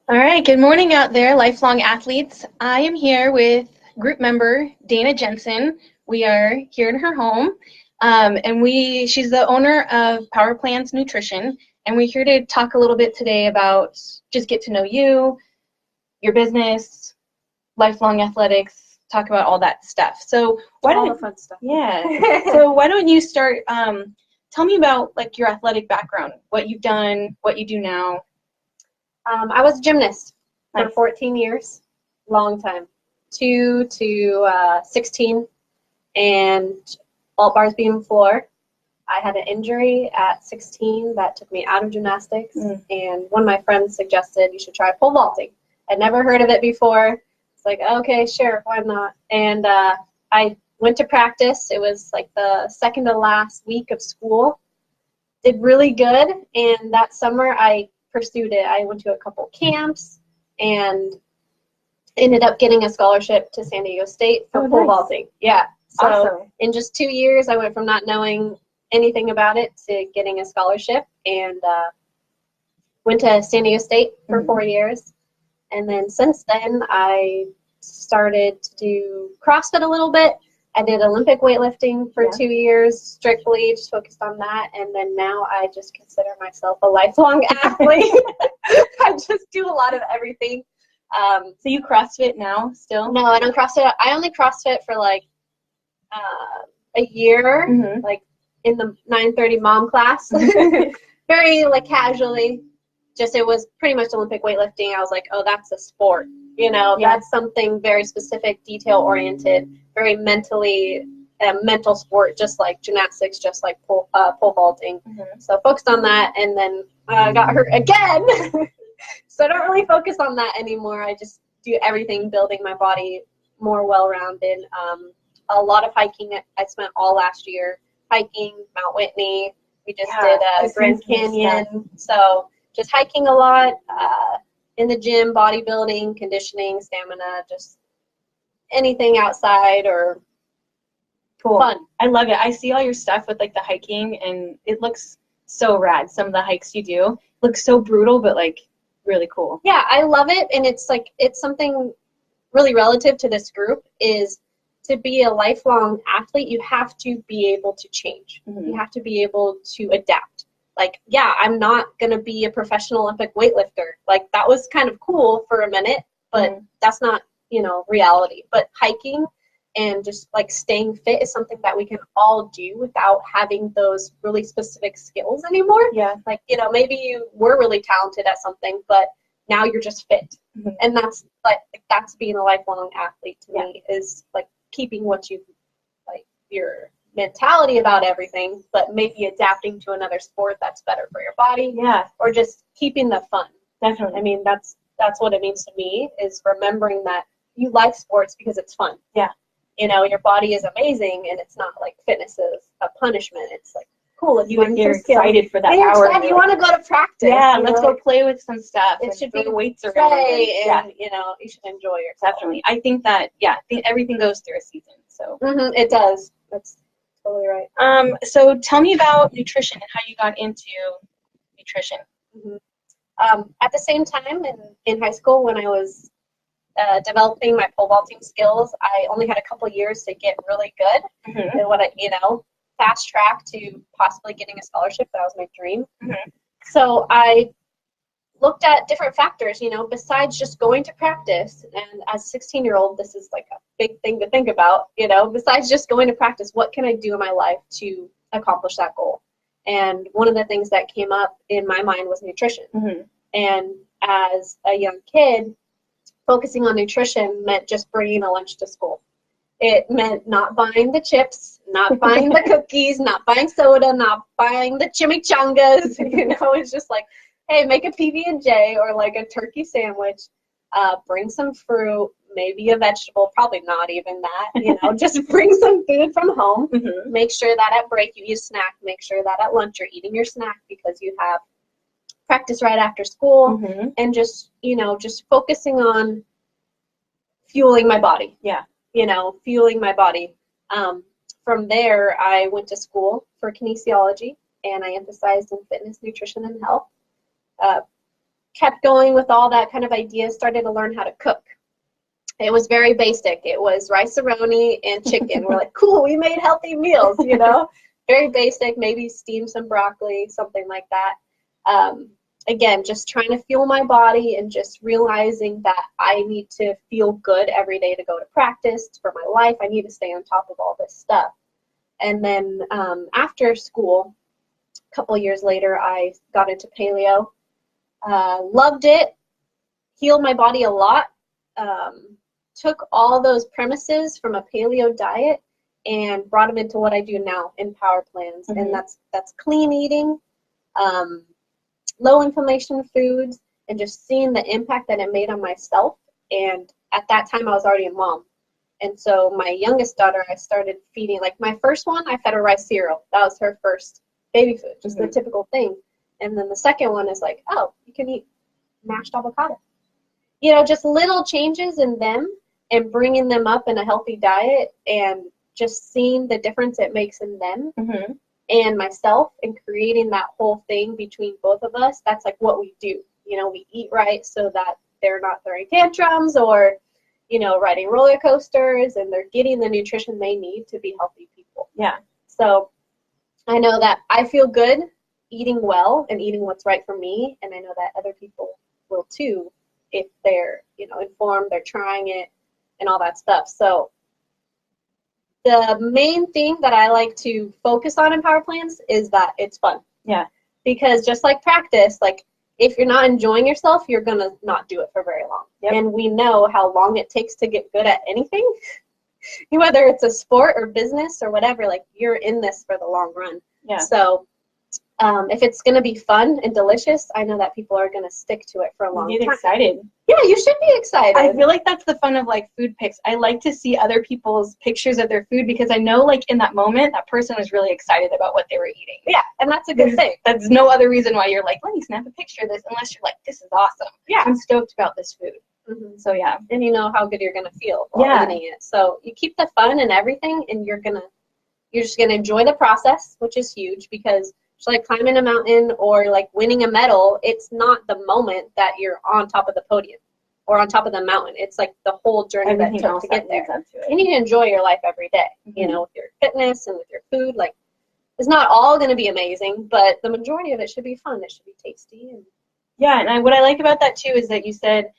All right, good morning out there, lifelong athletes. I am here with group member Dana Jensen. We are here in her home, she's the owner of Power Plans Nutrition, and we're here to talk a little bit today about just get to know you, your business, lifelong athletics, talk about all that stuff. So all the fun stuff. Yeah. So why don't you start? Tell me about like your athletic background, what you've done, what you do now. I was a gymnast for Nice. 14 years, long time, 2 to 16, and alt bars beam floor. I had an injury at 16 that took me out of gymnastics, and one of my friends suggested you should try pole vaulting. I'd never heard of it before. It's like, okay, sure, why not? And I went to practice. It was like the second to last week of school. Did really good, and that summer I pursued it. I went to a couple camps and ended up getting a scholarship to San Diego State for pole vaulting. Yeah. So Awesome. in just 2 years, I went from not knowing anything about it to getting a scholarship, and went to San Diego State for 4 years. And then since then, I started to do CrossFit a little bit. I did Olympic weightlifting for 2 years, strictly just focused on that. And then now I just consider myself a lifelong athlete. I just do a lot of everything. So you CrossFit now still? No, I don't CrossFit. I only CrossFit for like a year, like in the 9:30 mom class. Very like casually. Just it was pretty much Olympic weightlifting. I was like, oh, that's a sport. You know, that's something very specific, detail-oriented, very mentally mental sport, just like gymnastics, just like pole vaulting. So focused on that, and then I got hurt again. So I don't really focus on that anymore. I just do everything, building my body more well-rounded. A lot of hiking. I spent all last year hiking Mount Whitney. We just did Grand Canyon. So just hiking a lot. In the gym, bodybuilding, conditioning, stamina, just anything outside or fun. I love it. I see all your stuff with like the hiking, and it looks so rad. Some of the hikes you do look so brutal, but like really cool. Yeah, I love it, and it's like it's something really relative to this group is to be a lifelong athlete, you have to be able to change. You have to be able to adapt. Like, yeah, I'm not going to be a professional Olympic weightlifter. Like, that was kind of cool for a minute, but that's not, reality. But hiking and just, like, staying fit is something that we can all do without having those really specific skills anymore. Yeah. Like, maybe you were really talented at something, but now you're just fit. And that's, like, that's being a lifelong athlete to me is, like, keeping what you, like, your mentality about everything, but maybe adapting to another sport that's better for your body. Yeah. Or just keeping the fun. Definitely. I mean, that's what it means to me is remembering that you like sports because it's fun. Yeah. Your body is amazing, and it's not like fitness is a punishment. It's like, cool. It's you're excited for that and hour. You want to go to practice. Yeah, let's go play with some stuff. It should be weights around. And you should enjoy yourself. Definitely. I think that, everything goes through a season. So It does. That's totally right. So tell me about nutrition and how you got into nutrition. At the same time in high school when I was developing my pole vaulting skills, I only had a couple years to get really good. And what fast track to possibly getting a scholarship. That was my dream. So I looked at different factors, besides just going to practice. And as a 16-year-old, this is like a big thing to think about, besides just going to practice, what can I do in my life to accomplish that goal? And one of the things that came up in my mind was nutrition. And as a young kid, focusing on nutrition meant just bringing a lunch to school. It meant not buying the chips, not buying the cookies, not buying soda, not buying the chimichangas. It's just like, hey, make a PB&J or like a turkey sandwich, bring some fruit, maybe a vegetable, probably not even that, just bring some food from home. Make sure that at break you eat a snack. Make sure that at lunch you're eating your snack because you have practice right after school. And just, just focusing on fueling my body. Yeah. Fueling my body. From there, I went to school for kinesiology, and I emphasized in fitness, nutrition, and health. kept going with all that kind of ideas, started to learn how to cook. It was very basic. It was rice-a-roni and chicken. We're like, cool, we made healthy meals, you know? Very basic, maybe steam some broccoli, something like that. Again, just trying to fuel my body and just realizing that I need to feel good every day to go to practice for my life. I need to stay on top of all this stuff. And then after school, a couple years later, I got into paleo. Loved it, healed my body a lot. Took all those premises from a paleo diet and brought them into what I do now in Power Plans. And that's clean eating, low inflammation foods, and just seeing the impact that it made on myself. And at that time, I was already a mom. And so my youngest daughter, I started feeding, like my first one, I fed her rice cereal. That was her first baby food, just the typical thing. And then the second one is like, oh, you can eat mashed avocado. You know, just little changes in them and bringing them up in a healthy diet and just seeing the difference it makes in them and myself and creating that whole thing between both of us. That's like what we do. You know, we eat right so that they're not throwing tantrums or, you know, riding roller coasters, and they're getting the nutrition they need to be healthy people. Yeah. So I know that I feel good eating well and eating what's right for me, and I know that other people will too if they're, you know, informed, they're trying it and all that stuff. So the main thing that I like to focus on in Power Plans is that it's fun. Yeah. Because just like practice, like if you're not enjoying yourself, you're going to not do it for very long. Yep. And we know how long it takes to get good at anything, whether it's a sport or business or whatever, like you're in this for the long run. Yeah. So if it's going to be fun and delicious, I know that people are going to stick to it for a long time. Get excited. Yeah, you should be excited. I feel like that's the fun of like food pics. I like to see other people's pictures of their food because I know like in that moment that person was really excited about what they were eating. Yeah, and that's a good thing. That's no other reason why you're like, let me snap a picture of this, unless you're like, this is awesome. Yeah. I'm stoked about this food. So yeah. And you know how good you're going to feel while eating it. So you keep the fun and everything, and you're just going to enjoy the process, which is huge, because it's like climbing a mountain or like winning a medal. It's not the moment that you're on top of the podium or on top of the mountain. It's like the whole journey that took to get there. You need to enjoy your life every day, you know, with your fitness and with your food. Like, it's not all going to be amazing, but the majority of it should be fun. It should be tasty. And yeah, and what I like about that too is that you said,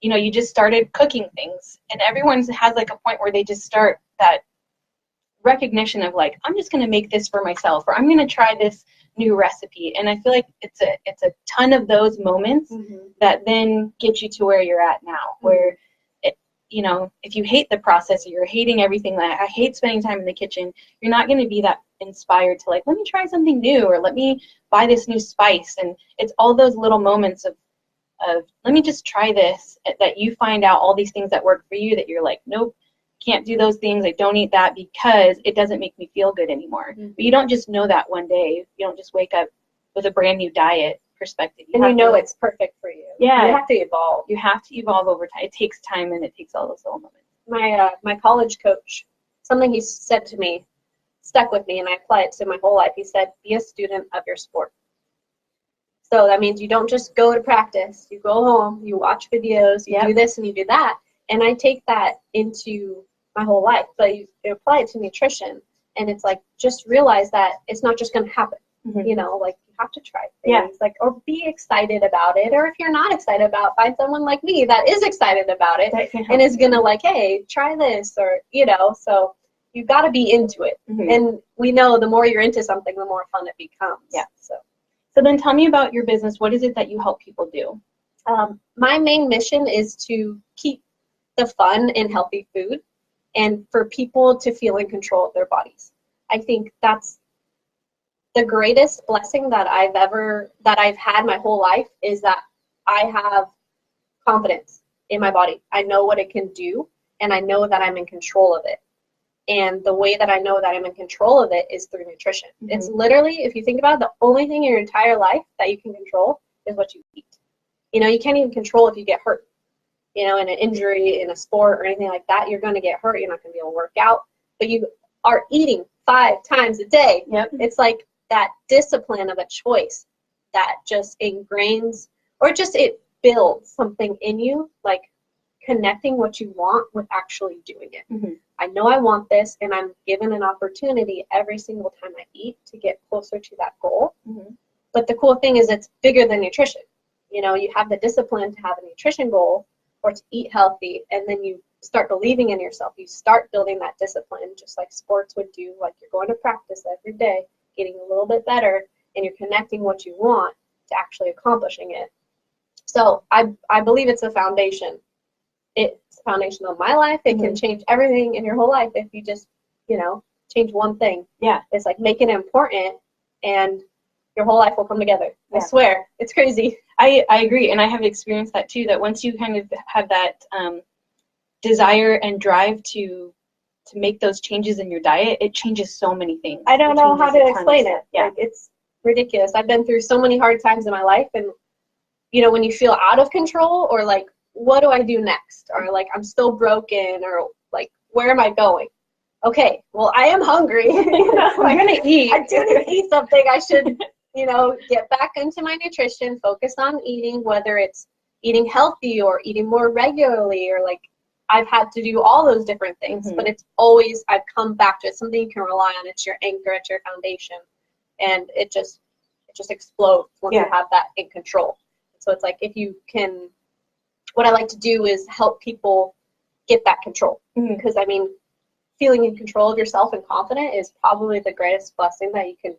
you know, you just started cooking things, and everyone has like a point where they just start that recognition of like, I'm just going to make this for myself, or I'm going to try this new recipe. And I feel like it's a ton of those moments that then get you to where you're at now, where it, you know, if you hate the process or you're hating everything, that I hate spending time in the kitchen, you're not going to be that inspired to like, let me try something new, or let me buy this new spice. And it's all those little moments of let me just try this, that you find out all these things that work for you, that you're like, nope, can't do those things, I don't eat that because it doesn't make me feel good anymore. But you don't just know that one day. You don't just wake up with a brand new diet perspective. You know it's perfect for you. Yeah. You have to evolve. You have to evolve over time. It takes time, and it takes all those little moments. My college coach, something he said to me stuck with me, and I apply it to my whole life. He said, be a student of your sport. So that means you don't just go to practice. You go home, you watch videos, you do this and you do that. And I take that into my whole life. But you apply it to nutrition, and it's like, just realize that it's not just going to happen. You know, like you have to try things, like, or be excited about it. Or if you're not excited about it, find someone like me that is excited about it and is going to like, hey, try this, or, you know, so you've got to be into it. And we know the more you're into something, the more fun it becomes. Yeah. So then tell me about your business. What is it that you help people do? My main mission is to keep the fun in healthy food and for people to feel in control of their bodies. I think that's the greatest blessing that I've had my whole life, is that I have confidence in my body. I know what it can do, and I know that I'm in control of it. And the way that I know that I'm in control of it is through nutrition. It's literally, if you think about it, the only thing in your entire life that you can control is what you eat. You know, you can't even control if you get hurt. You know, in an injury, in a sport or anything like that, you're going to get hurt. You're not going to be able to work out. But you are eating 5 times a day. It's like that discipline of a choice that just ingrains, or just it build something in you, like connecting what you want with actually doing it. Mm-hmm. I know I want this, and I'm given an opportunity every single time I eat to get closer to that goal. Mm-hmm. But the cool thing is it's bigger than nutrition. You know, you have the discipline to have a nutrition goal or to eat healthy, and then you start believing in yourself. You start building that discipline, just like sports would do. Like you're going to practice every day, getting a little bit better, and you're connecting what you want to actually accomplishing it. So I believe it's a foundation. It's a foundation of my life. It can change everything in your whole life if you just, you know, change one thing. Yeah. It's like make it important, and your whole life will come together. Yeah. I swear. It's crazy. I agree, and I have experienced that too, that once you kind of have that desire and drive to make those changes in your diet, it changes so many things. I don't know how to explain it. Yeah. Like, it's ridiculous. I've been through so many hard times in my life, and, you know, when you feel out of control or like, what do I do next? Or like, I'm still broken, or like, where am I going? Okay, well, I am hungry. You know, I'm going to eat. I do need to eat something. I should, you know, get back into my nutrition, focus on eating, whether it's eating healthy or eating more regularly, or like I've had to do all those different things, but it's always, I've come back to it. It's something you can rely on. It's your anchor, it's your foundation, and it just explodes once you have that in control. So it's like, if you can, what I like to do is help people get that control, because I mean, feeling in control of yourself and confident is probably the greatest blessing that you can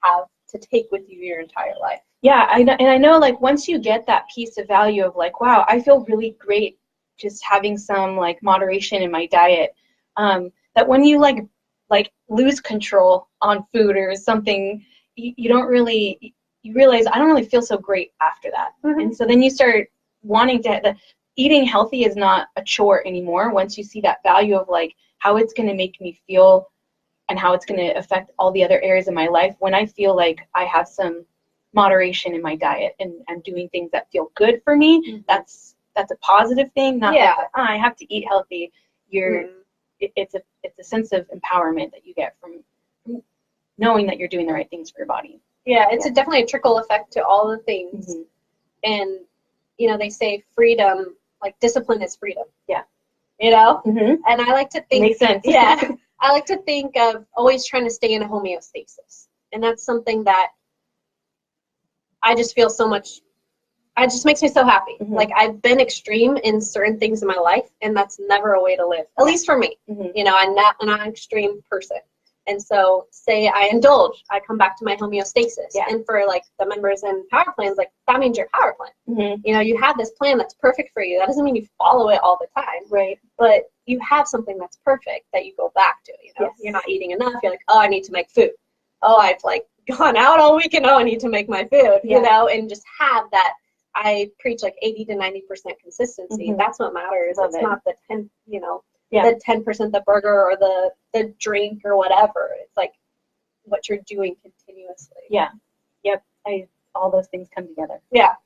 have to take with you your entire life. Yeah, I know, like, once you get that piece of value of like, wow, I feel really great just having some like moderation in my diet, that when you like lose control on food or something, you don't really, you realize I don't really feel so great after that. And so then you start wanting to, eating healthy is not a chore anymore once you see that value of like how it's going to make me feel and how it's going to affect all the other areas of my life. When I feel like I have some moderation in my diet and I'm doing things that feel good for me, that's a positive thing. Not like, I have to eat healthy. It's a sense of empowerment that you get from knowing that you're doing the right things for your body. Yeah, it's definitely a trickle effect to all the things. And, you know, they say freedom, like discipline is freedom. Yeah. You know? And I like to think. Makes sense. Yeah. I like to think of always trying to stay in a homeostasis. And that's something that I just feel so much, it just makes me so happy. Like, I've been extreme in certain things in my life, and that's never a way to live, at least for me. You know, I'm not an extreme person. And so, say I indulge, I come back to my homeostasis. And for, like, the members in power plans, like, that means your power plan. You know, you have this plan that's perfect for you. That doesn't mean you follow it all the time. Right. But you have something that's perfect that you go back to, you know. You're not eating enough. You're like, oh, I need to make food. Oh, I've, like, gone out all weekend. Oh, I need to make my food, you know, and just have that. I preach, like, 80 to 90% consistency. That's what matters. It's not the 10, you know, the 10%, the burger or the drink or whatever. It's like what you're doing continuously. Yeah. Yep. All those things come together. Yeah.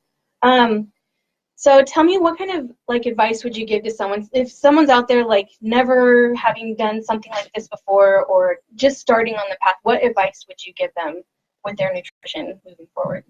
So tell me, what kind of like advice would you give to someone if someone's out there like never having done something like this before or just starting on the path? What advice would you give them with their nutrition moving forward?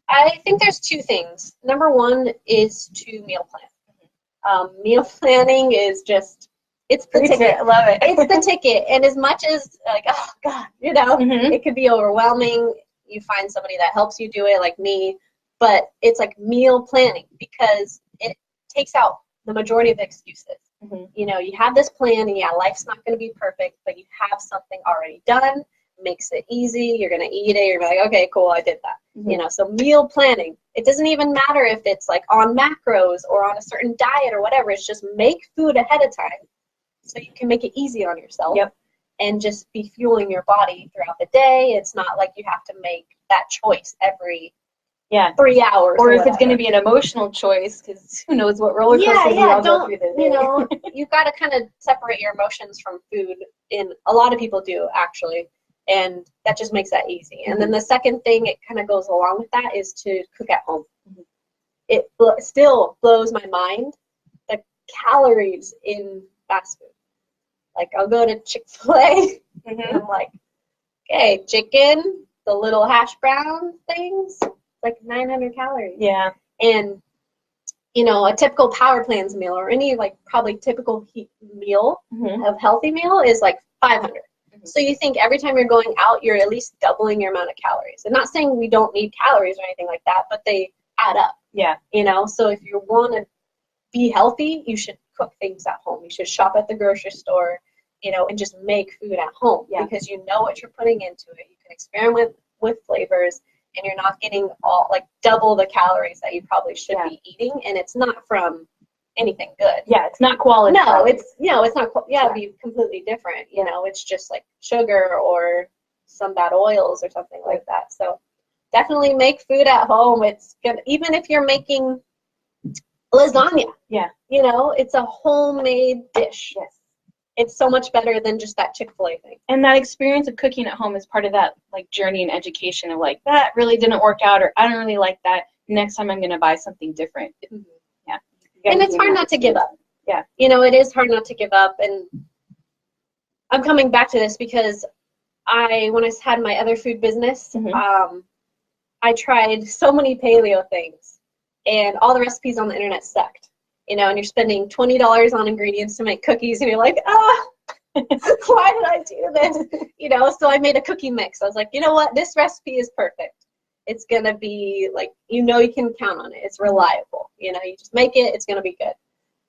I think there's two things. Number one is to meal plan. Meal planning is just, it's the ticket. I love it. It's the ticket. And as much as, like, oh, God, you know, it could be overwhelming. You find somebody that helps you do it, like me. But it's like meal planning, because it takes out the majority of the excuses. You know, you have this plan, and yeah, life's not going to be perfect, but you have something already done. Makes it easy. You're going to eat it. You're like, okay, cool, I did that. You know, so meal planning. It doesn't even matter if it's like on macros or on a certain diet or whatever. It's just make food ahead of time so you can make it easy on yourself and just be fueling your body throughout the day. It's not like you have to make that choice every 3 hours. Or if it's going to be an emotional choice, because who knows what roller coasters we all go through the day. You know, you've got to kind of separate your emotions from food. And a lot of people do, actually. And that just makes that easy. And then the second thing, it kind of goes along with that, is to cook at home. It still blows my mind, the calories in fast food. Like, I'll go to Chick-fil-A, and I'm like, okay, chicken, the little hash brown things, like 900 calories. Yeah. And, you know, a typical Power Plans meal or any like probably typical meal of healthy meal is like 500. So you think every time you're going out, you're at least doubling your amount of calories. I'm not saying we don't need calories or anything like that, but they add up. Yeah. You know, so if you want to be healthy, you should cook things at home. You should shop at the grocery store, you know, and just make food at home because you know what you're putting into it. You can experiment with flavors, and you're not getting all like double the calories that you probably should be eating, and it's not from anything good. Yeah, it's not quality. No, it's it's not. It'd be completely different. You know, it's just like sugar or some bad oils or something like that. So definitely make food at home. It's gonna, even if you're making lasagna. Yeah. You know, it's a homemade dish. Yes. It's so much better than just that Chick-fil-A thing. And that experience of cooking at home is part of that like journey and education of like, that really didn't work out, or I don't really like that. Next time I'm going to buy something different. Yeah. And it's hard not to give up. Yeah. You know, it is hard not to give up. And I'm coming back to this because when I had my other food business, I tried so many paleo things, and all the recipes on the internet sucked. You know, and you're spending $20 on ingredients to make cookies, and you're like, why did I do this? You know, so I made a cookie mix. I was like, you know what? This recipe is perfect. It's going to be like, you know, you can count on it. It's reliable. You know, you just make it, it's going to be good.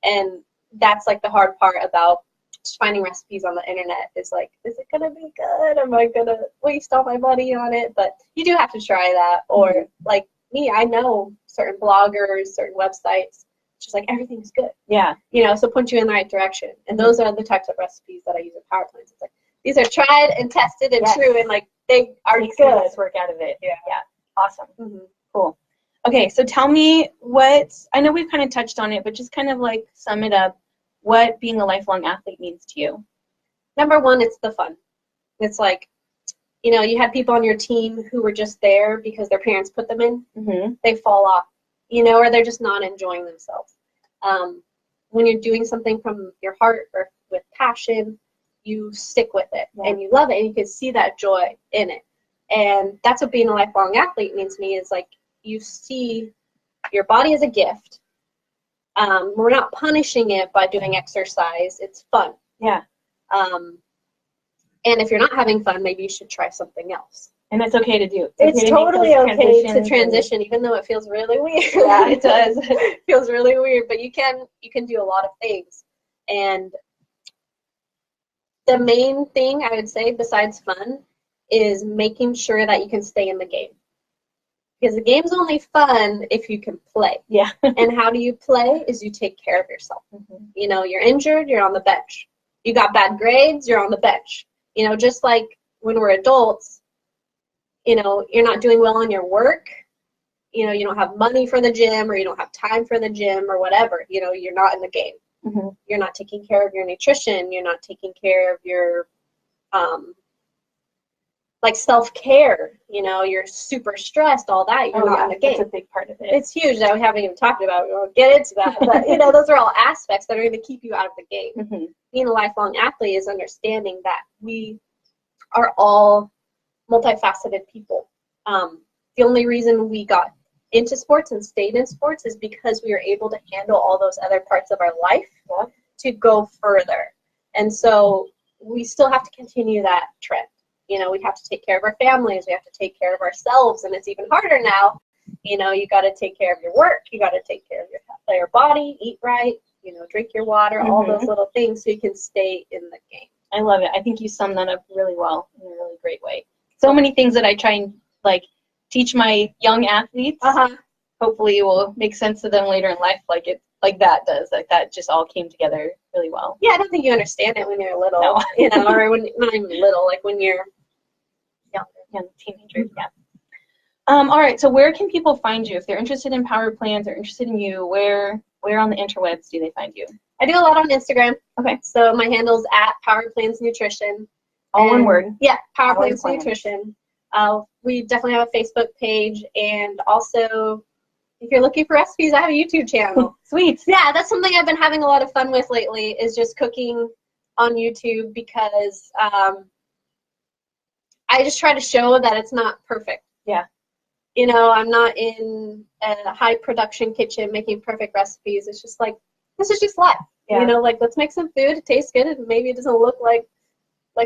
And that's like the hard part about just finding recipes on the internet is like, is it going to be good? Am I going to waste all my money on it? But you do have to try that. Or like me, I know certain bloggers, certain websites, just like everything's good. Yeah. You know, so point you in the right direction. And those are the types of recipes that I use in Power Plans. It's like, these are tried and tested and true, and like they are good. Work out of it. Yeah. Yeah. Awesome. Cool. Okay, so tell me I know we've kind of touched on it, but just kind of like sum it up, what being a lifelong athlete means to you. Number one, it's the fun. It's like, you know, you had people on your team who were just there because their parents put them in. They fall off, you know, or they're just not enjoying themselves. When you're doing something from your heart or with passion, you stick with it and you love it, and you can see that joy in it. And that's what being a lifelong athlete means to me, is like you see your body as a gift. We're not punishing it by doing exercise. It's fun. Yeah. And if you're not having fun, maybe you should try something else. And it's okay to do. It's totally okay to transition, even though it feels really weird. Yeah, it does. It feels really weird, but you can do a lot of things. And the main thing I would say, besides fun, is making sure that you can stay in the game. Because the game's only fun if you can play. Yeah. And how do you play is you take care of yourself. You know, you're injured, you're on the bench. You got bad grades, you're on the bench. You know, just like when we're adults, you know, you're not doing well on your work, you know, you don't have money for the gym, or you don't have time for the gym, or whatever, you know, you're not in the game. You're not taking care of your nutrition, you're not taking care of your like self-care, you know, you're super stressed, all that, you're not in the game. That's a big part of it. It's huge that we haven't even talked about. We won't get into that, but you know, those are all aspects that are going to keep you out of the game. Being a lifelong athlete is understanding that we are all multifaceted people. The only reason we got into sports and stayed in sports is because we were able to handle all those other parts of our life to go further. And so we still have to continue that trend. You know, we have to take care of our families. We have to take care of ourselves. And it's even harder now. You know, you got to take care of your work. You got to take care of your body, eat right, you know, drink your water, all those little things so you can stay in the game. I love it. I think you summed that up really well in a really great way. So many things that I try and like teach my young athletes. Hopefully it will make sense to them later in life, like that does. Like that just all came together really well. Yeah, I don't think you understand it when you're little, you know, or when not even little, like when you're young teenagers. Yeah. All right. So where can people find you if they're interested in Power Plans or interested in you? Where on the interwebs do they find you? I do a lot on Instagram. Okay. So my handle's at Power Plans Nutrition. All one word. Yeah, Power Plans Nutrition. We definitely have a Facebook page, and also if you're looking for recipes, I have a YouTube channel. Sweet. Yeah, that's something I've been having a lot of fun with lately, is just cooking on YouTube, because I just try to show that it's not perfect. Yeah. you know, I'm not in a high production kitchen making perfect recipes. It's just like, this is just life. Yeah. You know, like, let's make some food. It tastes good, and maybe it doesn't look like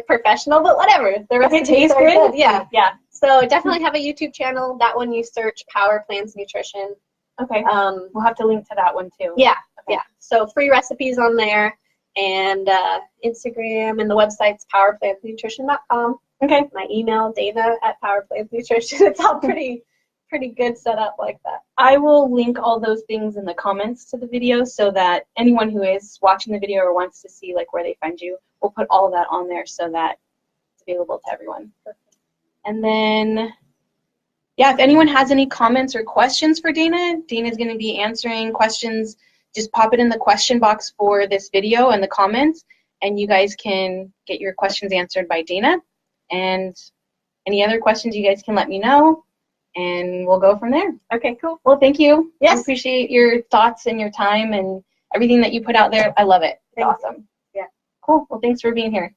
professional, but whatever. The recipes tastes are good. Yeah. Yeah. So definitely have a YouTube channel. That one you search Power Plants Nutrition. Okay. We'll have to link to that one too. Yeah. Okay. Yeah. So free recipes on there, and Instagram, and the website's powerplantsnutrition.com. Okay. My email, Dana@powerplantsnutrition. It's all pretty good set up like that. I will link all those things in the comments to the video so that anyone who is watching the video or wants to see like where they find you, we'll put all of that on there so that it's available to everyone. And then, yeah, if anyone has any comments or questions for Dana, Dana's going to be answering questions. Just pop it in the question box for this video in the comments, and you guys can get your questions answered by Dana. And any other questions, you guys can let me know, and we'll go from there. Okay, cool. Well, thank you. Yes. I appreciate your thoughts and your time and everything that you put out there. I love it. It's awesome. Yeah. Cool. Well, thanks for being here.